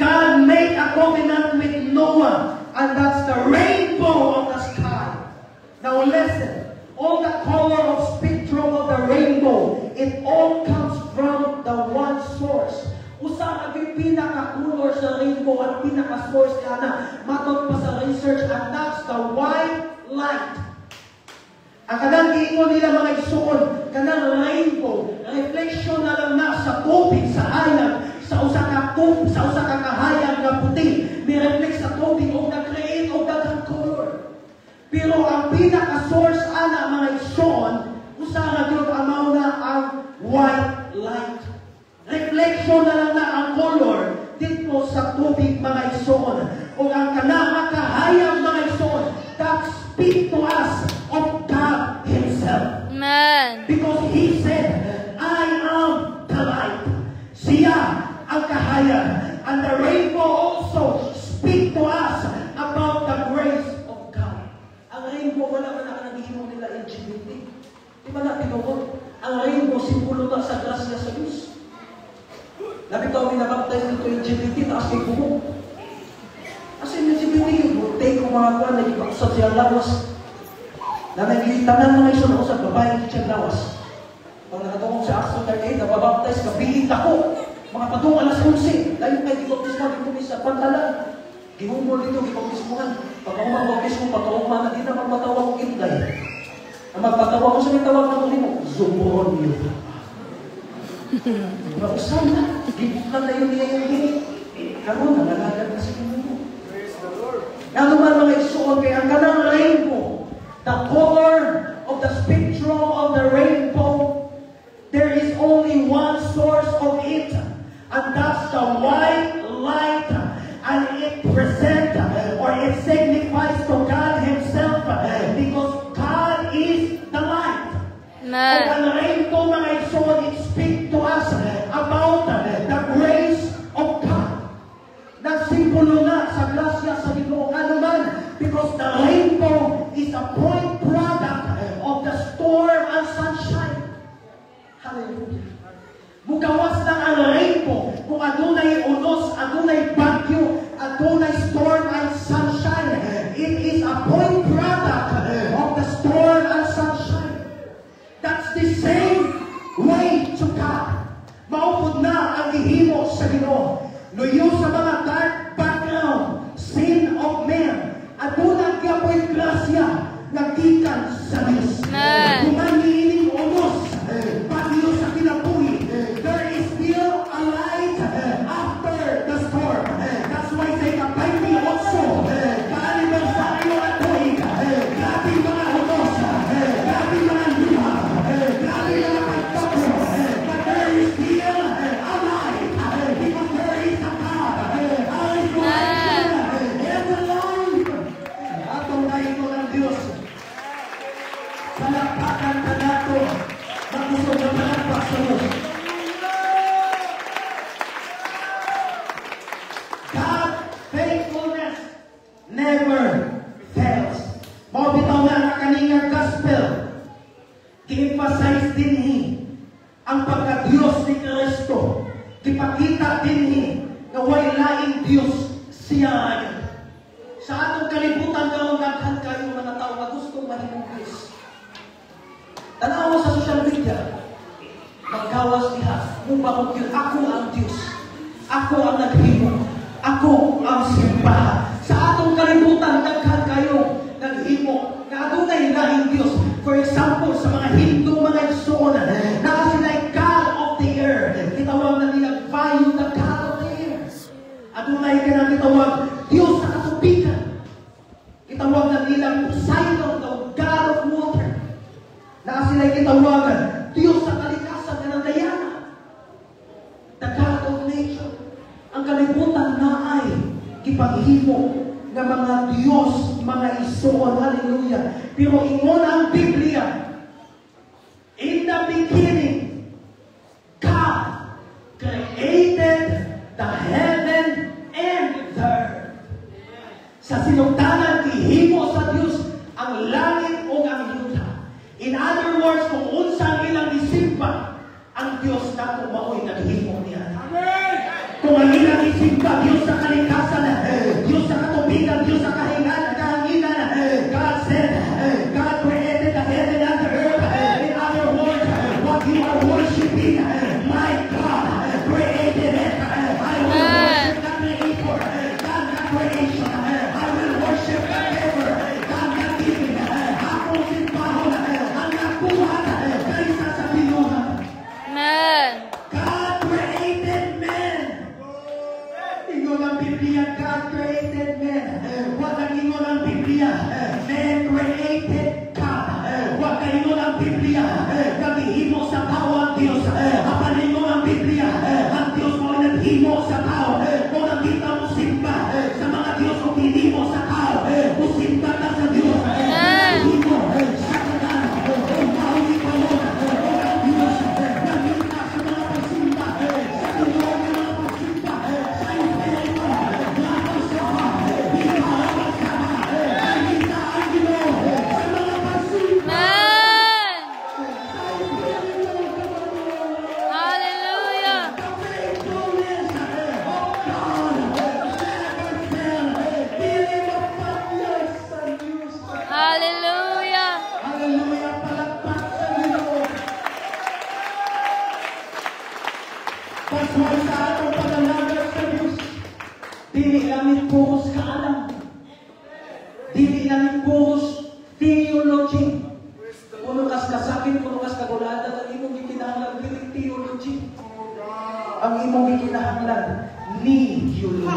God made a covenant with Noah, and that's the rainbow of the sky. Now listen, all the color of spectrum of the rainbow, it all comes from the one source. Usa ang pinaka-color sa rainbow at pinaka-source niya na matod pa sa research, and that's the white light. Ang kanang giingon nila mga isuon, kanang rainbow, reflection na lang na sa tubig, sa hayag, sa usa ka kahayag na puti, may reflect sa tubig o na-create o daghang color. Pero ang pinaka-source ana mga isuon, usa ra gyud amaw na ang white light. Reflection na lang na ang color dito sa tubig tubig mga isuon o ang kanang kahayang mga isuon that speak to us of God Himself. Amen. Because He said, I am the light. Siya ang kahayag. And the rainbow also speak to us about the grace of God. Ang rainbow, wala man ang naghihimo nila LGBT. Di ba na tinukod? Ang rainbow, simbolo na sa grasya sa Diyos. Nabitaw may nabaptize nito LGBT, taas kay buhok. As in LGBT, yung take ko mga kuwan, nagipakasat siya lawas. Na nagilitangan na may sunod sa babae siya lawas. Pag nakatungkol sa Acts 38, nababaptize, kapilit ako. Mga padung alas 11, layo kayo gipautismo, gipumisa, pantalan. Gihumol dito, gipautismohan. Pag ako magbautismo, patawag na din na magpatawag ko inday. Ang magpatawag ko sa may tawag na mo, Zumron yun. Mausan na, gipuklan na yun niya yung gini. Karoon, nangalagad na sa inyo mo. Nga naman mga isuon, kaya ang kanang rainbow, the color of the spectrum of the rainbow, there is only one source of it. And that's the white light. And it presents or it signifies to God Himself because God is the light. Amen. So ang rainbow mga isuon, it speaks to us about the grace of God. Nagsimbolo na sa grasya sa Ginoo anuman because the rainbow is a point product of the storm and sunshine. Hallelujah. Mugawas ng ang rainbow kung adunay unos, adunay bagyo, adunay storm and sunshine. It is a point product of the storm and sunshine. That's the same way to God. Maupod na ang gihimo sa Ginoo. Luyo sa mga dark background, sin of man. Adunang kapoy grasya nagkikan sa Diyos. Kung ang hiiling unos, bagyo sa kinabuhi, there is still a light after the storm. That's why say kapay mi also, ka-anibersaryo at tuig, grabe mga unos, grabe mga luha, grabe mga pagtapos, but there is still a light, because there is a God, I light, every life, atong naito ng Diyos, palakpakan ka nato, magusog na palakpak sa Diyos. God's faithfulness never fails. Mabitaw na ang kaningang gospel. Gi-emphasize dinhi ang pagka-Diyos ni Kristo. Gipakita dinhi na way laing Diyos siya. Sa atong kalibutan karon daghan kayo mga tao nga gustong mahimong Diyos. Tanawa sa social media, magkawas diha, mubang ako ang Diyos. Ako ang naghimo. Ako ang simbahan. Sa atong kalibutan, daghan kayo naghimo na adunay laing Diyos. For example, sa mga Hindu, mga isuon, na sila'y God of the air. Kitawag na nilang value the God of the air. Adunay ka na kitawag, Diyos sa katubigan. Kitawag na nilang Poseidon, the God of water. Na sila'y kitawagan, Diyos sa kalikasan ka ng dayana. The God of nature. Ang kalibutan na ay ipaghimo ng mga Diyos, mga isuon. Hallelujah. Pero ingon ang Biblia, in the beginning, God created the heaven and the earth. Sa sinugdanan, ihimo sa Diyos ang langit o ang yuta. In other words, kung unsang ilang isimba, ang Diyos na kumaoy naghimo niya. Kung ang ilang isimba, Diyos sa kalikasan, Diyos sa katubigan, Diyos sa kahingan, kahanginan, God said, God created the heaven and the earth. In other words, what you are worshiping, my God created it. I will worship the Creator, God the creation. I will worship the Giver, God the giving. Ako simbahon, ang nakuha, kaysa sa binuhan. Amen. God created man. Ingon ang Biblia, God created man. Huwag ang ingon ang Biblia, man created God. Huwag ang ingon ang Biblia, naghihimo sa tao ang Diyos. Apan ingon ang Biblia, ang Diyos mo naghimo sa tao. Kung nakita mo simba, Dili namin puros kaalam. Dili namin puros theology. Puno kas kasakit, puno kas kagulatan, ang imong gikinahanglan, dili theology. Ang imong gikinahanglan, theology.